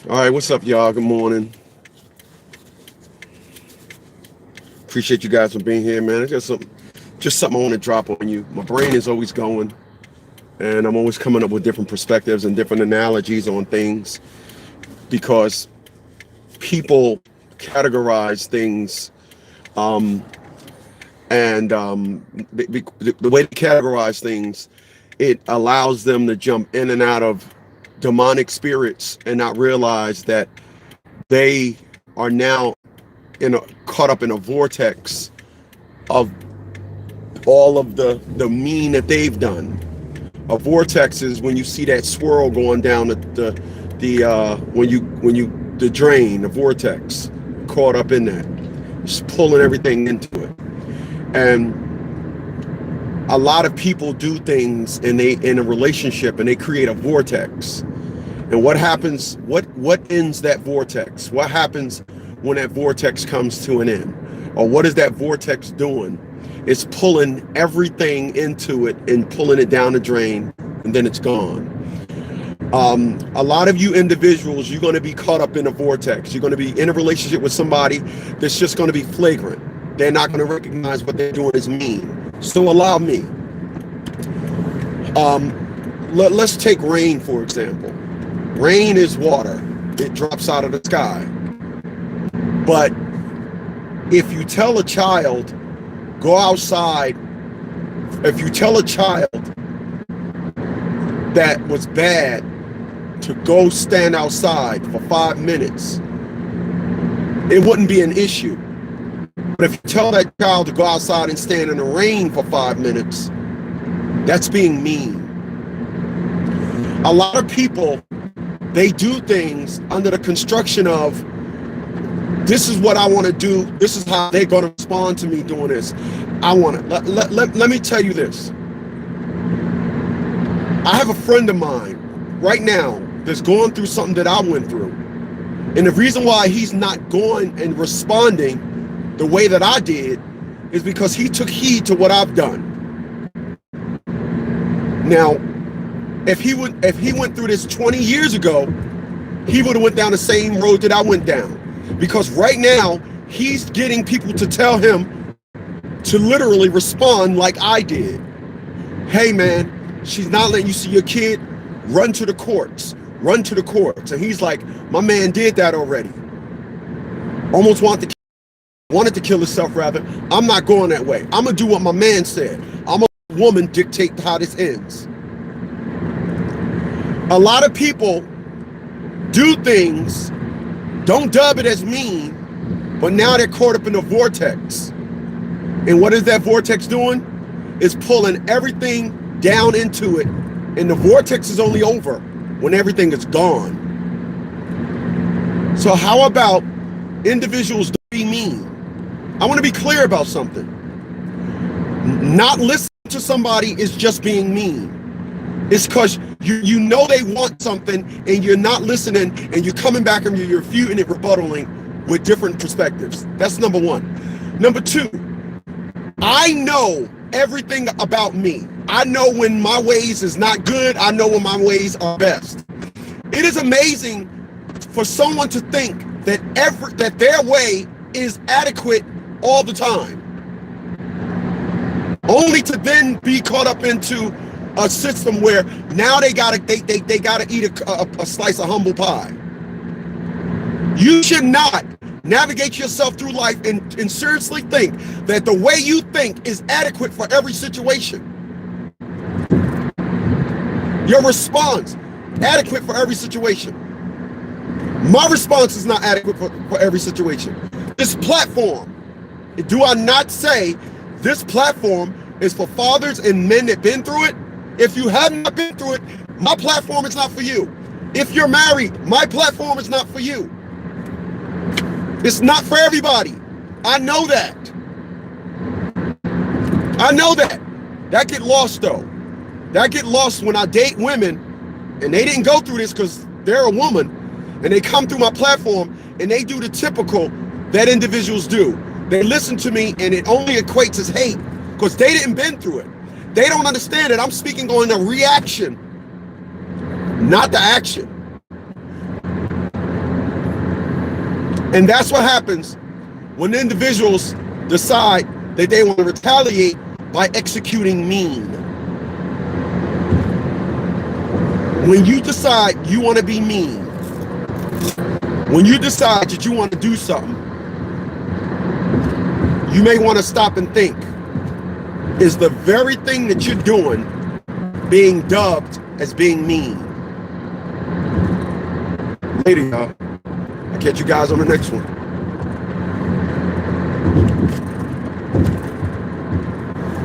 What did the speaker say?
All right, what's up, y'all? Good morning. Appreciate you guys for being here, man. It's just something I want to drop on you. My brain is always going, and I'm always coming up with different perspectives and different analogies on things because people categorize things, um, and the way they categorize things, it allows them to jump in and out of demonic spirits and not realize that they are now caught up in a vortex of all of the mean that they've done. A vortex is when you see that swirl going down the when you the drain, the vortex, caught up in that, just pulling everything into it. And a lot of people do things and they in a relationship and they create a vortex. And what happens? What ends that vortex? What happens when that vortex comes to an end? Or what is that vortex doing? It's pulling everything into it and pulling it down the drain, and then it's gone. A lot of you individuals, you're going to be caught up in a vortex. You're going to be in a relationship with somebody that's just going to be flagrant. They're not going to recognize what they're doing is mean. So allow me. Let's take rain, for example. Rain is water. It drops out of the sky. But if you tell a child, go outside, if you tell a child that was bad to go stand outside for 5 minutes, it wouldn't be an issue. But if you tell that child to go outside and stand in the rain for 5 minutes, that's being mean. A lot of people, they do things under the construction of, this is what I want to do. This is how they're going to respond to me doing this. I want it. Let me tell you this. I have a friend of mine right now that's going through something that I went through. And the reason why he's not going and responding the way that I did is because he took heed to what I've done. Now, if he went through this 20 years ago, he would have went down the same road that I went down. Because right now, he's getting people to tell him to literally respond like I did. Hey, man, she's not letting you see your kid. Run to the courts. Run to the courts. And he's like, my man did that already. Almost wanted to kill himself, rather. I'm not going that way. I'm going to do what my man said. I'm a woman dictate how this ends. A lot of people do things, don't dub it as mean, but now they're caught up in a vortex. And what is that vortex doing? It's pulling everything down into it. And the vortex is only over when everything is gone. So how about individuals don't be mean? I want to be clear about something. Not listening to somebody is just being mean. It's because you know they want something and you're not listening and you're coming back and you're refuting it, rebuttaling with different perspectives. That's number one. Number two, I know everything about me. I know when my ways is not good. I know when my ways are best. It is amazing for someone to think that that their way is adequate all the time, only to then be caught up into a system where now they gotta eat a slice of humble pie. You should not navigate yourself through life and seriously think that the way you think is adequate for every situation. Your response, adequate for every situation. My response is not adequate for every situation. This platform, do I not say this platform is for fathers and men that been through it? If you have not been through it, my platform is not for you. If you're married, my platform is not for you. It's not for everybody. I know that. I know that. That get lost though. That get lost when I date women and they didn't go through this because they're a woman and they come through my platform and they do the typical that individuals do. They listen to me and it only equates as hate because they didn't been through it. They don't understand that I'm speaking on the reaction, not the action. And that's what happens when individuals decide that they want to retaliate by executing mean. When you decide you want to be mean, when you decide that you want to do something, you may want to stop and think, is the very thing that you're doing being dubbed as being mean? Later, y'all. I'll catch you guys on the next one.